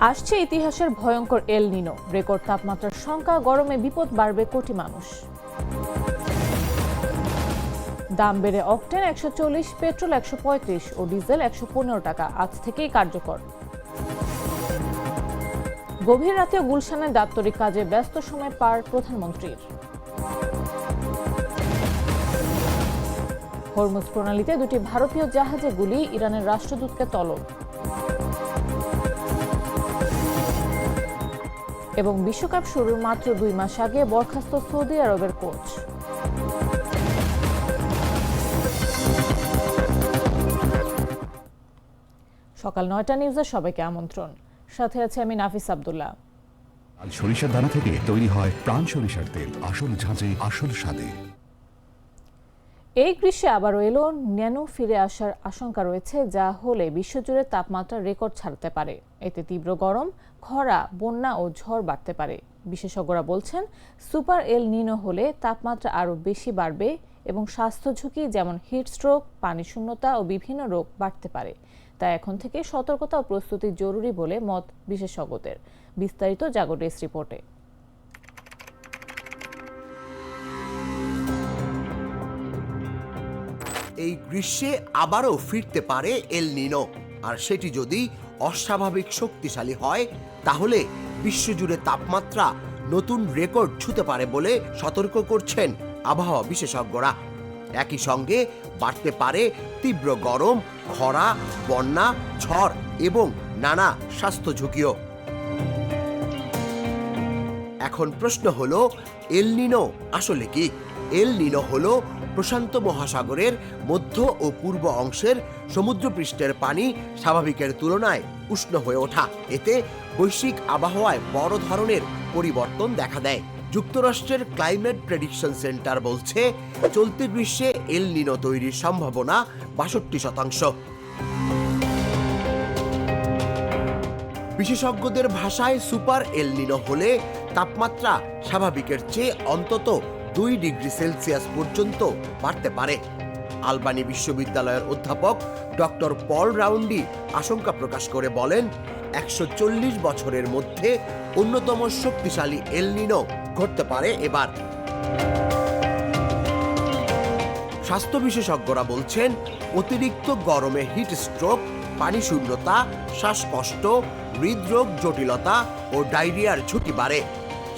আসছে ইতিহাসের ভয়ঙ্কর এল নিনো, রেকর্ড তাপমাত্রার শঙ্কা, গরমে বিপদ বাড়বে কোটি মানুষ। দাম বেড়ে অকটেন 140, পেট্রোল 135 ও ডিজেল 115 টাকা আজ থেকেই কার্যকর। গভীর রাতে গুলশানে দাপ্তরিক কাজে ব্যস্ত সময় পার প্রধানমন্ত্রীর। হরমুজ প্রণালীতে দুটি ভারতীয় জাহাজে গুলি, ইরানের রাষ্ট্রদূতকে তলব। এবং বিশ্বকাপ শুরুর মাত্র 2 মাস আগে বরখাস্ত সৌদি আরবের কোচ। সকাল 9টা নিউজে সবাইকে আমন্ত্রণ। সাথে আছে আমি নাফিস আব্দুল্লাহ। সরিষার দানা থেকে তৈরি হয় প্রাণ সরিষার তেল, আসল ঝাঁঝে আসল স্বাদে। এই গ্রীষ্মে আবারও এলো ন্যানো ফিরে আসার আশঙ্কা রয়েছে, যা হলে বিশ্বজুড়ে তাপমাত্রা রেকর্ড ছাড়তে পারে। এতে তীব্র গরম, খরা, বন্যা ও ঝড় বাড়তে পারে। বিশেষজ্ঞরা বলছেন, সুপার এল নিনো হলে তাপমাত্রা আরও বেশি বাড়বে এবং স্বাস্থ্য ঝুঁকি যেমন হিট স্ট্রোক, পানি শূন্যতা ও বিভিন্ন রোগ বাড়তে পারে। তাই এখন থেকে সতর্কতা ও প্রস্তুতি জরুরি বলে মত বিশেষজ্ঞদের। বিস্তারিত জাগো ডেস্ক রিপোর্টে। এই গ্রীষ্মে আবারও ফিরতে পারে এল নিনো, আর সেটি যদি অস্বাভাবিক শক্তিশালী হয় তাহলে বিশ্বজুড়ে তাপমাত্রা নতুন রেকর্ড ছুঁতে পারে বলে সতর্ক করছেন আবহাওয়া বিশেষজ্ঞরা। একই সঙ্গে বাড়তে পারে তীব্র গরম, খরা, বন্যা, ঝড় এবং নানা স্বাস্থ্য ঝুঁকিও। এখন প্রশ্ন হলো, এল নিনো আসলে কি? এল নিনো হলো প্রশান্ত মহাসাগরের মধ্য ও পূর্ব অংশের সমুদ্রপৃষ্ঠের পানি স্বাভাবিকের তুলনায় উষ্ণ হয়ে ওঠা। এতে বৈশ্বিক আবহাওয়ায় বড় ধরনের পরিবর্তন দেখা দেয়। যুক্তরাষ্ট্রের ক্লাইমেট প্রেডিকশন সেন্টার বলছে, চলতি গ্রীষ্মে এল নিনো তৈরির সম্ভাবনা 62%। বিশেষজ্ঞদের ভাষায় সুপার এল নিনো হলে তাপমাত্রা স্বাভাবিকের চেয়ে অন্তত 2 ডিগ্রি সেলসিয়াস পর্যন্ত বাড়তে পারে। আলবানি বিশ্ববিদ্যালয়ের অধ্যাপক ডক্টর পল রাউন্ডি আশঙ্কা প্রকাশ করে বলেন, 140 বছরের মধ্যে অন্যতম শক্তিশালী এল নিনো ঘটতে পারে এবার। স্বাস্থ্য বিশেষজ্ঞরা বলছেন, অতিরিক্ত গরমে হিট স্ট্রোক, পানি শূন্যতা, শ্বাসকষ্ট, হৃদরোগ জটিলতা ও ডায়রিয়ার ঝুঁকি বাড়ে।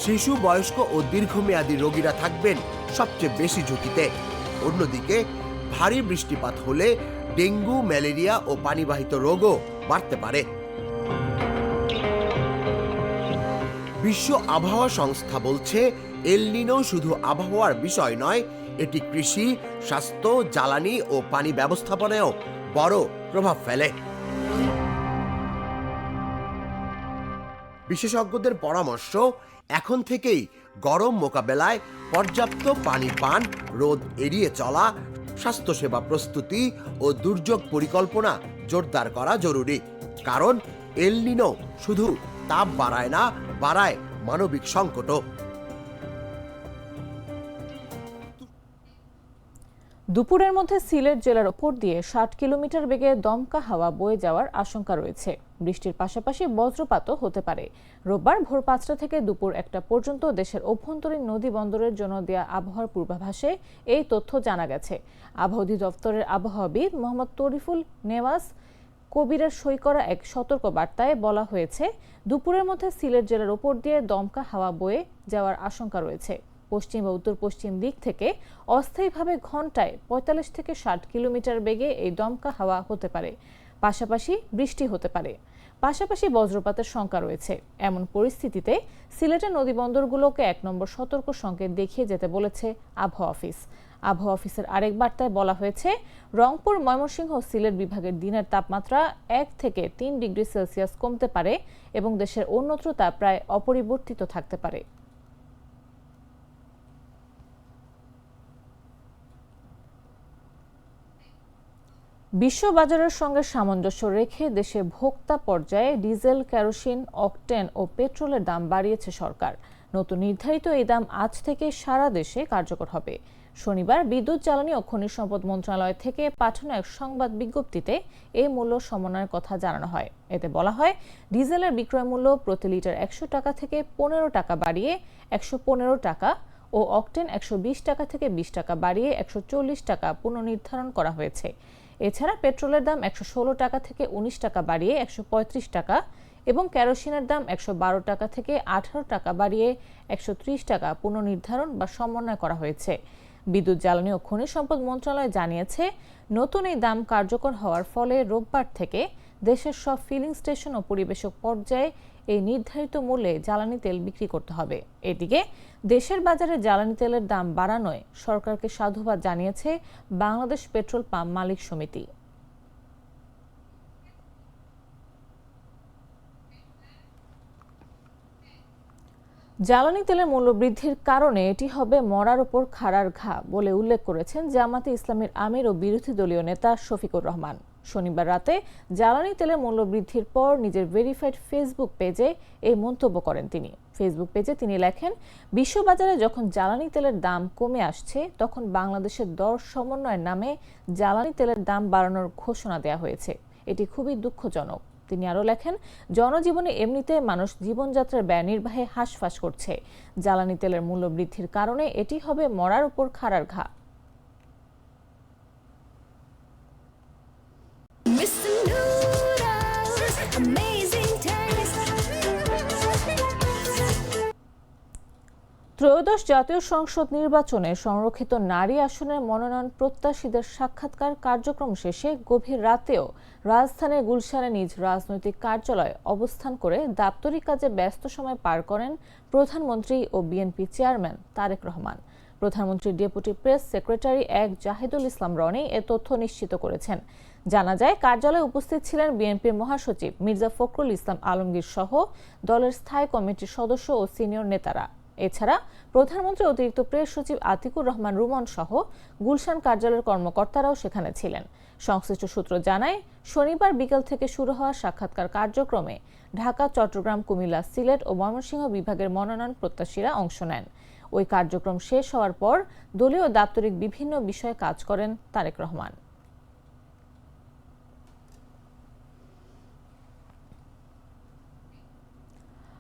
শিশু, বয়স্ক ও দীর্ঘমেয়াদী রোগীরা থাকবেন সবচেয়ে বেশি ঝুঁকিতে। অন্যদিকে ভারী বৃষ্টিপাত হলে ডেঙ্গু, ম্যালেরিয়া ও পানিবাহিত রোগও বাড়তে পারে। বিশ্ব আবহাওয়া সংস্থা বলছে, এল নিনো শুধু আবহাওয়ার বিষয় নয়, এটি কৃষি, স্বাস্থ্য, জ্বালানি ও পানি ব্যবস্থাপনায়ও বড় প্রভাব ফেলে। বিশেষজ্ঞদের পরামর্শ, এখন থেকেই গরম মোকাবেলায় পর্যাপ্ত পানি পান, রোদ এড়িয়ে চলা, স্বাস্থ্যসেবা প্রস্তুতি ও দুর্যোগ পরিকল্পনা জোরদার করা জরুরি। কারণ এল নিনো শুধু তাপ বাড়ায় না, বাড়ায় মানবিক সংকটও। দুপুরের মধ্যে সিলেট জেলার ওপর দিয়ে 60 কিলোমিটার বেগে দমকা হাওয়া বয়ে যাওয়ার আশঙ্কা রয়েছে। বৃষ্টির পাশাপাশি বজ্রপাতও হতে পারে। রোববার ভোর 5টা থেকে দুপুর 1টা পর্যন্ত দেশের অভ্যন্তরীণ নদী বন্দরের জন্য দেয়া আবহাওয়ার পূর্বাভাসে এই তথ্য জানা গেছে। আবহাওয়া অধিদপ্তরের আবহাওয়াবিদ মোহাম্মদ তরিফুল নেওয়াজ কবিরের সই করা এক সতর্ক বার্তায় বলা হয়েছে, দুপুরের মধ্যে সিলেট জেলার ওপর দিয়ে দমকা হাওয়া বয়ে যাওয়ার আশঙ্কা রয়েছে। পশ্চিম বা উত্তর পশ্চিম দিক থেকে অস্থায়ীভাবে ঘন্টায় 45 থেকে 60 কিলোমিটার বেগে এই দমকা হাওয়া হতে পারে। পাশাপাশি বৃষ্টি হতে পারে। পাশাপাশি বজ্রপাতের শঙ্কা রয়েছে। এমন পরিস্থিতিতে সিলেটের নদীবন্দরগুলোকে 1 নম্বর সতর্ক সংকেত দেখিয়ে যেতে বলেছে আবহাওয়া অফিস। আবহাওয়া অফিসের আরেক বার্তায় বলা হয়েছে, রংপুর, ময়মনসিংহ, সিলেট বিভাগের দিনের তাপমাত্রা 1 থেকে 3 ডিগ্রি সেলসিয়াস কমতে পারে এবং দেশের অন্যত্র তা প্রায় অপরিবর্তিত থাকতে পারে। বিশ্ববাজারের সঙ্গে সামঞ্জস্য রেখে দেশে ভোক্তা পর্যায়ে ডিজেল, কেরোসিন, অকটেন ও পেট্রোলের দাম বাড়িয়েছে সরকার। নতুন নির্ধারিত এই দাম আজ থেকে সারা দেশে কার্যকর হবে। শনিবার বিদ্যুৎ, জ্বালানি ও খনিজ সম্পদ মন্ত্রণালয় থেকে পাঠানো এক সংবাদ বিজ্ঞপ্তিতে এই মূল্য সমন্বয়ের কথা জানানো হয়। এতে বলা হয়, ডিজেলের বিক্রয় মূল্য প্রতি লিটার 100 টাকা থেকে 15 টাকা বাড়িয়ে 115 টাকা ও অকটেন 120 টাকা থেকে 20 টাকা বাড়িয়ে 140 টাকা পুনর্নির্ধারণ করা হয়েছে। এছাড়া পেট্রোলের দাম 116 টাকা থেকে 19 টাকা বাড়িয়ে 135 টাকা এবং কেরোসিনের দাম 112 টাকা থেকে 18 টাকা বাড়িয়ে 130 টাকা পুনর্নির্ধারণ বা সমন্বয় করা হয়েছে। বিদ্যুৎ, জ্বালানি ও খনিজ সম্পদ মন্ত্রণালয় জানিয়েছে, নতুন এই দাম কার্যকর হওয়ার ফলে রোববার থেকে দেশের সব ফিলিং স্টেশন ও পরিবেশক পর্যায়ে এই নির্ধারিত মূল্যে জ্বালানি তেল বিক্রি করতে হবে। এদিকে দেশের বাজারে জ্বালানি তেলের দাম বাড়ানোয় সরকারকে সাধুবাদ জানিয়েছে বাংলাদেশ পেট্রোল পাম্প মালিক সমিতি। জ্বালানি তেলের মূল্য বৃদ্ধির কারণে এটি হবে মরার উপর খাড়ার ঘা বলে উল্লেখ করেছেন জামাতে ইসলামীর আমির ও বিরোধী দলীয় নেতা শফিকুর রহমান। শনিবার রাতে জ্বালানি তেলের মূল্য বৃদ্ধির পর নিজের ভেরিফাইড ফেসবুক পেজে এই মন্তব্য করেন তিনি। ফেসবুক পেজে তিনি লেখেন, বিশ্ববাজারে যখন জ্বালানি তেলের দাম কমে আসছে তখন বাংলাদেশের দর সমন্বয়ের নামে জ্বালানি তেলের দাম বাড়ানোর ঘোষণা দেওয়া হয়েছে। এটি খুবই দুঃখজনক। তিনি আরও লেখেন, জনজীবনে এমনিতে মানুষ জীবনযাত্রার ব্যয় নির্বাহে হাঁসফাঁস করছে। জ্বালানি তেলের মূল্য বৃদ্ধির কারণে এটি হবে মরার উপর খাড়ার ঘা। ত্রয়োদশ জাতীয় সংসদ নির্বাচনে সংরক্ষিত নারী আসনের মনোনয়ন প্রত্যাশীদের সাক্ষাৎকার কার্যক্রম শেষে গভীর রাতেও রাজধানীর গুলশানে নিজ রাজনৈতিক কার্যালয়ে অবস্থান করে দাপ্তরিক কাজে ব্যস্ত সময় পার করেন প্রধানমন্ত্রী ও বিএনপি চেয়ারম্যান তারেক রহমান। প্রধানমন্ত্রীর ডেপুটি প্রেস সেক্রেটারি জাহিদুল ইসলাম রনি এ তথ্য নিশ্চিত করেছেন। জানা যায়, কার্যালয়ে উপস্থিত ছিলেন বিএনপির মহাসচিব মির্জা ফখরুল ইসলাম আলমগীর সহ দলের স্থায়ী কমিটির সদস্য ও সিনিয়র নেতারা। এছাড়া প্রধানমন্ত্রী অতিরিক্ত প্রেস সচিব আতিকুর রহমান রুমন সহ গুলশান কার্যালয়ের কর্মকর্তারাও সেখানে ছিলেন। সংশ্লিষ্ট সূত্র জানায়, শনিবার বিকেল থেকে শুরু হওয়া সাক্ষাৎকার কার্যক্রমে ঢাকা, চট্টগ্রাম, কুমিল্লা, সিলেট ও ময়মনসিংহ বিভাগের মনোনয়ন প্রত্যাশীরা অংশ নেন। ওই কার্যক্রম শেষ হওয়ার পর দলীয় দাপ্তরিক বিভিন্ন বিষয়ে কাজ করেন তারেক রহমান।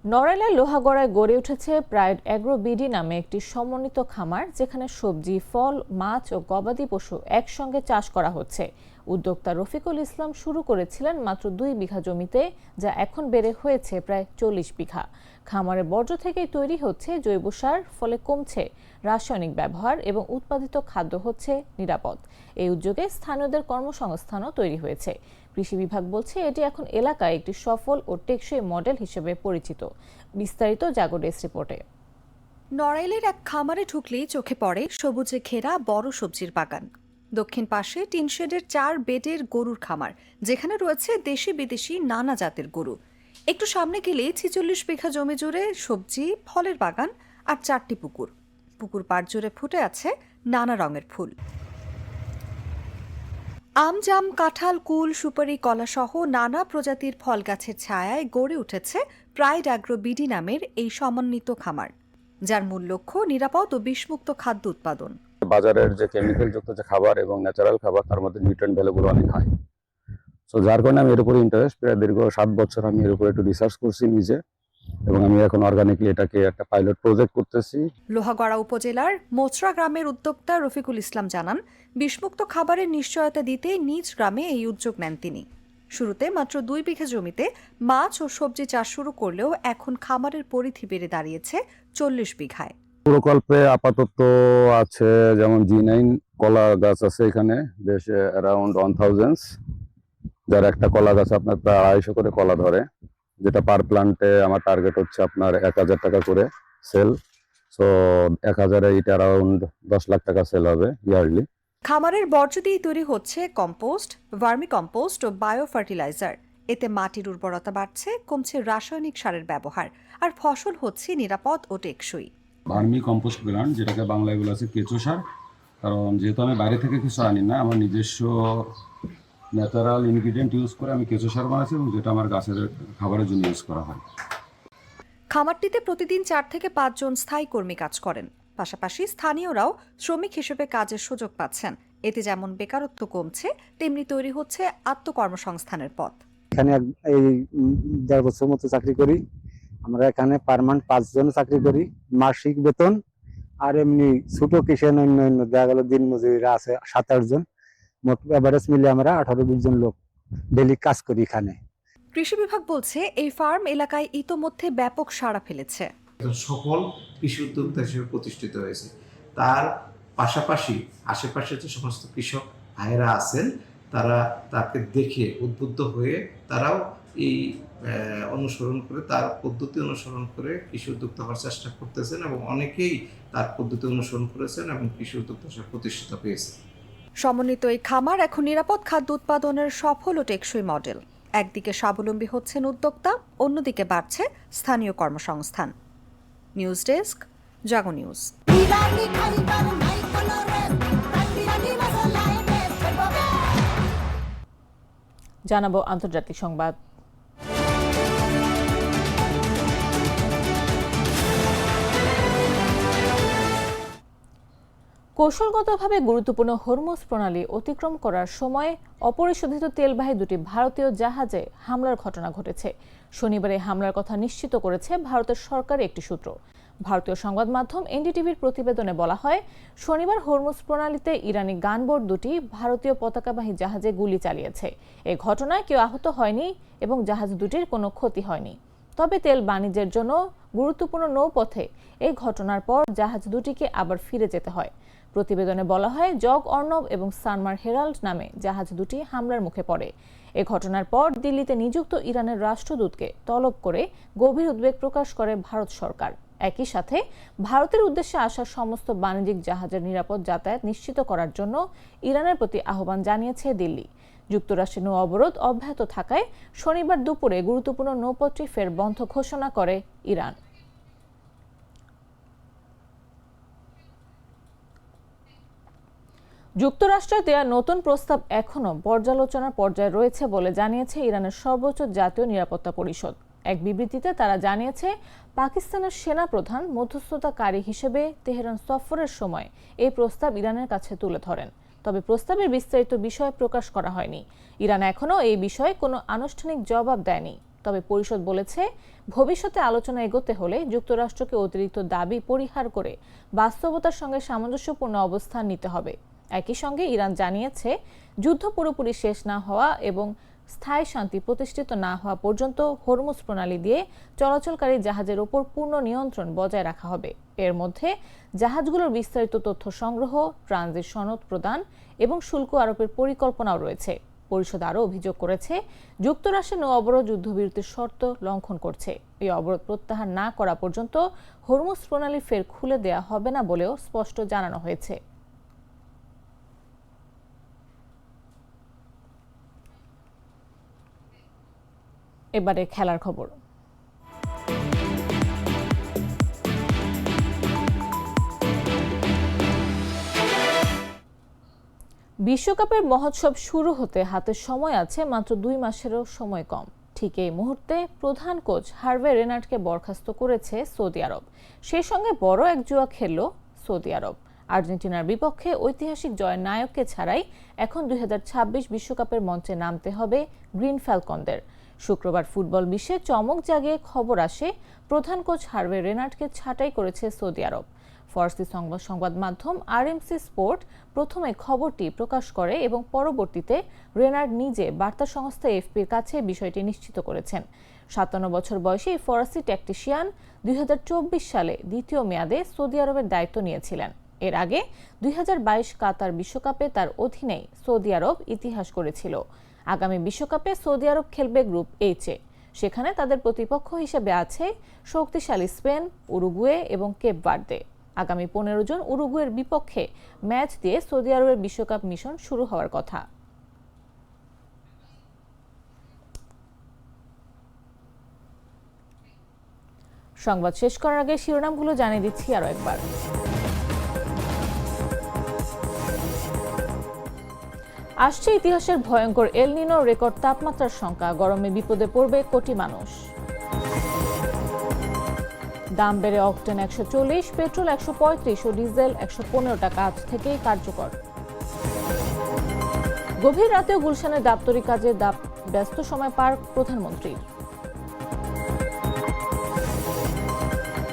নড়াইলের লোহাগড়ায় গড়ে উঠেছে প্রাইড অ্যাগ্রো বিডি নামে একটি সমন্বিত খামার, যেখানে সবজি, ফল, মাছ ও গবাদি পশু একসঙ্গে চাষ করা হচ্ছে। উদ্যোক্তা রফিকুল ইসলাম শুরু করেছিলেন মাত্র 2 বিঘা জমিতে, যা এখন বেড়ে হয়েছে প্রায় 40 বিঘা। খামারের বর্জ্য থেকেই তৈরি হচ্ছে জৈব সার, ফলে কমছে রাসায়নিক ব্যবহার এবং উৎপাদিত খাদ্য হচ্ছে নিরাপদ। এই উদ্যোগে স্থানীয়দের কর্মসংস্থানও তৈরি হয়েছে। কৃষি বিভাগ বলছে, এটি এখন এলাকায় একটি সফল ও টেকসই মডেল হিসেবে পরিচিত। বিস্তারিত জাগো ডেস্ক রিপোর্টে। নড়াইলের এক খামারে ঢুকলেই চোখে পড়ে সবুজে ঘেরা বড় সবজির বাগান। দক্ষিণ পাশে টিনশেডের 4 বেডের গরুর খামার, যেখানে রয়েছে দেশি বিদেশি নানা জাতের গরু। একটু সামনে গেলে 46 বিঘা জমি জুড়ে সবজি, ফলের বাগান আর 4টি পুকুর। পুকুর পাড় জুড়ে ফুটে আছে নানা রঙের ফুল। আম, জাম, কাঁঠাল, কুল, সুপারি, কলা সহ নানা প্রজাতির ফল গাছের ছায়ায় গড়ে উঠেছে প্রাইড অ্যাগ্রো বিডি নামের এই সমন্বিত খামার, যার মূল লক্ষ্য নিরাপদ ও বিষমুক্ত খাদ্য উৎপাদন। বাজারের যে কেমিক্যাল যুক্ত যে খাবার এবং ন্যাচারাল খাবার, তার মধ্যে নিউট্রিয়েন্ট ভ্যালুগুলো অনেক হাই। সো যার কারণে আমি এর উপরে ইন্টারেস্ট, প্রায় দীর্ঘ 7 বছর আমি এর উপরে একটু রিসার্চ করছি নিজে, এবং আমি এখন অর্গানিকলি এটাকে একটা পাইলট প্রজেক্ট করতেছি। লোহাগড়া উপজেলার মোচরা গ্রামের উদ্যোক্তা রফিকুল ইসলাম জানান, বিষমুক্ত খাবারের নিশ্চয়তা দিতে নিজ গ্রামে এই উদ্যোগ নেন তিনি। শুরুতে মাত্র 2 বিঘা জমিতে মাছ ও সবজি চাষ শুরু করলেও এখন খামারের পরিধি বেড়ে দাঁড়িয়েছে 40 বিঘায়। প্রকল্পে আপাতত আছে যেমন G9 কলা গাছ আছে এখানে, দেশে অ্যারাউন্ড 1000, যার একটা কলা গাছ আপনার প্রায় 250 করে কলা ধরে, যেটা পার প্লান্টে আমার টার্গেট হচ্ছে আপনার 1000 টাকা করে সেল। সো 1000-এ এটা অ্যারাউন্ড 10 লাখ টাকা সেল হবে ইয়ারলি। খামারের বর্জ্য দিয়ে তৈরি হচ্ছে কম্পোস্ট, ভার্মি কম্পোস্ট ও বায়ো ফার্টিলাইজার। এতে মাটির উর্বরতা বাড়ছে, কমছে রাসায়নিক সারের ব্যবহার, আর ফসল হচ্ছে নিরাপদ ও টেকসই। ভার্মি কম্পোস্ট প্ল্যান্ট, যেটাকে বাংলায় বলা আছে কেঁচো সার, কারণ যেহেতু আমি বাইরে থেকে কিছু আনি না, আমার নিজস্ব ন্যাচারাল ইনগ্রিডিয়েন্ট ইউজ করে আমি কেঁচো সার বানাচ্ছি, এবং যেটা আমার গাছের খাবারের জন্য ইউজ করা হয়। খামারটিতে প্রতিদিন 4 থেকে 5 জন স্থায়ী কর্মী কাজ করেন। পাশাপাশি স্থানীয়রাও শ্রমিক হিসেবে কাজের সুযোগ পাচ্ছেন। এতে যেমন বেকারত্ব কমছে, তেমনি তৈরি হচ্ছে আত্মকর্মসংস্থানের পথ। এখানে এই 1.5 বছর মতো চাকরি করি। আমরা এখানে পার্মানেন্ট 5 জন চাকরি করি, মাসিক বেতন আর এমনি ছোট কিষাণ অন্য দেখা গেল দিন মজুরিরা আছে 7-8 জন। মোট এভারেজ মিলে আমরা 18-20 জন লোক ডেইলি কাজ করি এখানে। কৃষি বিভাগ বলছে এই ফার্ম এলাকায় ইতোমধ্যে ব্যাপক সাড়া ফেলেছে। সফল কৃষি উদ্যোক্তা হিসেবে প্রতিষ্ঠিত হয়েছে। তার পাশাপাশি আশেপাশে যে সমস্ত কৃষক ভাইয়েরা আছেন তারা তাকে দেখে উদ্বুদ্ধ হয়ে তারাও এই অনুসরণ করে, তার পদ্ধতি অনুসরণ করে কৃষি উদ্যোক্তা হওয়ার চেষ্টা করতেছেন এবং অনেকেই তার পদ্ধতি অনুসরণ করেছেন এবং কৃষি উদ্যোক্তা হিসেবে প্রতিষ্ঠিত হয়েছে। সমন্বিত এই খামার এখন নিরাপদ খাদ্য উৎপাদনের সফল ও টেকসই মডেল। একদিকে স্বাবলম্বী হচ্ছেন উদ্যোক্তা, অন্যদিকে বাড়ছে স্থানীয় কর্মসংস্থান। নিউজ ডেস্ক, জাগো নিউজ। জানাবো আন্তর্জাতিক সংবাদ। কৌশলগতভাবে গুরুত্বপূর্ণ হরমুজ প্রণালী অতিক্রম করার সময় অপরিশোধিত তেলবাহী দুটি ভারতীয় জাহাজে হামলার ঘটনা ঘটেছে। শনিবার এই হামলার কথা নিশ্চিত করেছে ভারতের সরকারি একটি সূত্র। ভারতীয় সংবাদ মাধ্যম এনডিটিভির প্রতিবেদনে বলা হয়, শনিবার হরমুজ প্রণালীতে ইরানি গানবোট দুটি ভারতীয় পতাকাবাহী জাহাজে গুলি চালিয়েছে। এই ঘটনায় কেউ আহত হয়নি এবং জাহাজ দুটির কোনো ক্ষতি হয়নি। তবে তেল বাণিজ্যের জন্য গুরুত্বপূর্ণ নৌপথে এই ঘটনার পর জাহাজ দুটিকে আবার ফিরে যেতে হয়। প্রতিবেদনে বলা হয়, জগ অর্ণব এবং সানমার হেরাল্ড নামে জাহাজ দুটি হামলার মুখে পড়ে। এ ঘটনার পর দিল্লিতে নিযুক্ত ইরানের রাষ্ট্রদূতকে তলব করে গভীর উদ্বেগ প্রকাশ করে ভারত সরকার। একই সাথে ভারতের উদ্দেশ্যে আসা সমস্ত বাণিজ্যিক জাহাজের নিরাপদ যাতায়াত নিশ্চিত করার জন্য ইরানের প্রতি আহ্বান জানিয়েছে দিল্লি। যুক্তরাষ্ট্রের নৌ অবরোধ অব্যাহত থাকায় শনিবার দুপুরে গুরুত্বপূর্ণ নৌপথটি ফের বন্ধ ঘোষণা করে ইরান। যুক্তরাষ্ট্রের দেয়া নতুন প্রস্তাব এখনও পর্যালোচনার পর্যায়ে রয়েছে বলে জানিয়েছে ইরানের সর্বোচ্চ জাতীয় নিরাপত্তা পরিষদ। এক বিবৃতিতে তারা জানিয়েছে, পাকিস্তানের সেনা প্রধান মধ্যস্থতাকারী হিসেবে তেহরান সফরের সময় এই প্রস্তাব ইরানের কাছে তুলে ধরেন। তবে প্রস্তাবের বিস্তারিত বিষয় প্রকাশ করা হয়নি। ইরান এখনও এই বিষয়ে কোনো আনুষ্ঠানিক জবাব দেয়নি। তবে পরিষদ বলেছে, ভবিষ্যতে আলোচনা এগোতে হলে যুক্তরাষ্ট্রকে অতিরিক্ত দাবি পরিহার করে বাস্তবতার সঙ্গে সামঞ্জস্যপূর্ণ অবস্থান নিতে হবে। একই সঙ্গে ইরান জানিয়েছে, যুদ্ধ পুরোপুরি শেষ না হওয়া এবং স্থায়ী শান্তি প্রতিষ্ঠিত না হওয়া পর্যন্ত হরমুজ প্রণালী দিয়ে চলাচলকারী জাহাজের ওপর পূর্ণ নিয়ন্ত্রণ বজায় রাখা হবে। এর মধ্যে জাহাজগুলোর বিস্তারিত তথ্য সংগ্রহ, ট্রানজিট সনদ প্রদান এবং শুল্ক আরোপের পরিকল্পনাও রয়েছে। পরিষদ আরও অভিযোগ করেছে, যুক্তরাষ্ট্রের নৌ অবরোধ যুদ্ধবিরতির শর্ত লঙ্ঘন করছে। এই অবরোধ প্রত্যাহার না করা পর্যন্ত হরমুজ প্রণালী ফের খুলে দেয়া হবে না বলেও স্পষ্ট জানানো হয়েছে। এবারে খেলার খবর। বিশ্বকাপের মহোৎসব শুরু হতে হাতে সময় আছে মাত্র 2 মাসেরও সময় কম। ঠিক এই মুহূর্তে প্রধান কোচ হার্ভে রেনার্ডকে বরখাস্ত করেছে সৌদি আরব। সেই সঙ্গে বড় এক জুয়া খেলল সৌদি আরব। আর্জেন্টিনার বিপক্ষে ঐতিহাসিক জয়ের নায়ককে ছাড়াই এখন 2026 বিশ্বকাপের মঞ্চে নামতে হবে গ্রিন ফ্যালকনদের। শুক্রবার ফুটবল বিশ্বে চমক জাগিয়ে খবর আসে, প্রধান কোচ হার্ভে রেনার্ডকে ছাঁটাই করেছে সৌদি আরব। ফরাসি সংবাদ মাধ্যম আরএমসি স্পোর্ট প্রথমে খবরটি প্রকাশ করে এবং পরবর্তীতে রেনার্ড নিজে বার্তা সংস্থা এফপির কাছে বিষয়টি নিশ্চিত করেছেন। 57 বছর বয়সী ফরাসি ট্যাকটিশিয়ান 2024 সালে দ্বিতীয় মেয়াদে সৌদি আরবের দায়িত্ব নিয়েছিলেন। এর আগে 2022 কাতার বিশ্বকাপে তার অধীনেই সৌদি আরব ইতিহাস গড়েছিল। আগামী বিশ্বকাপে সৌদি আরব খেলবে গ্রুপ এইচে। সেখানে তাদের প্রতিপক্ষ হিসেবে আছে শক্তিশালী স্পেন, উরুগুয়ে এবং কেপ ভার্দে। আগামী 15 জুন উরুগুয়ের বিপক্ষে ম্যাচ দিয়ে সৌদি আরবের বিশ্বকাপ মিশন শুরু হওয়ার কথা। সংবাদ শেষ করার আগে শিরোনামগুলো জানিয়ে দিচ্ছি আরো একবার। আসছে ইতিহাসের ভয়ঙ্কর এল নিনো, রেকর্ড তাপমাত্রার সংখ্যা, গরমে বিপদে পড়বে কোটি মানুষ। দাম বেড়ে অকটেন 140, পেট্রোল 135 ও ডিজেল 115 টাকা আজ থেকেই কার্যকর। গভীর রাতেও গুলশানের দাপ্তরিক কাজে ব্যস্ত সময় পার প্রধানমন্ত্রীর।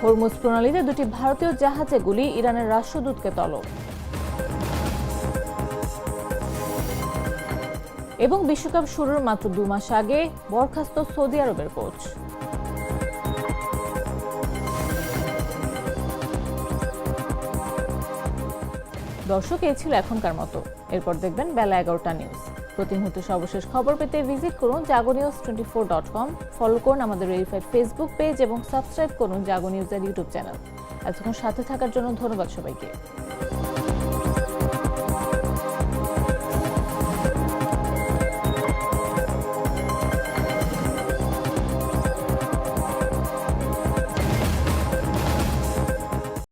হরমুজ প্রণালীতে দুটি ভারতীয় জাহাজে গুলি, ইরানের রাষ্ট্রদূতকে তলব। এবং বিশ্বকাপ শুরুর মাত্র 2 মাস আগে বরখাস্ত সৌদি আরবের কোচ। দর্শক, এই ছিল এখনকার মতো। এরপর দেখবেন বেলা 11টা নিউজ। প্রতি মুহূর্তে সর্বশেষ খবর পেতে ভিজিট করুন jagonews24.com, ফলো করুন আমাদের ভেরিফাইড ফেসবুক পেজ এবং সাবস্ক্রাইব করুন জাগো নিউজের ইউটিউব চ্যানেল। এতক্ষণ সাথে থাকার জন্য ধন্যবাদ সবাইকে।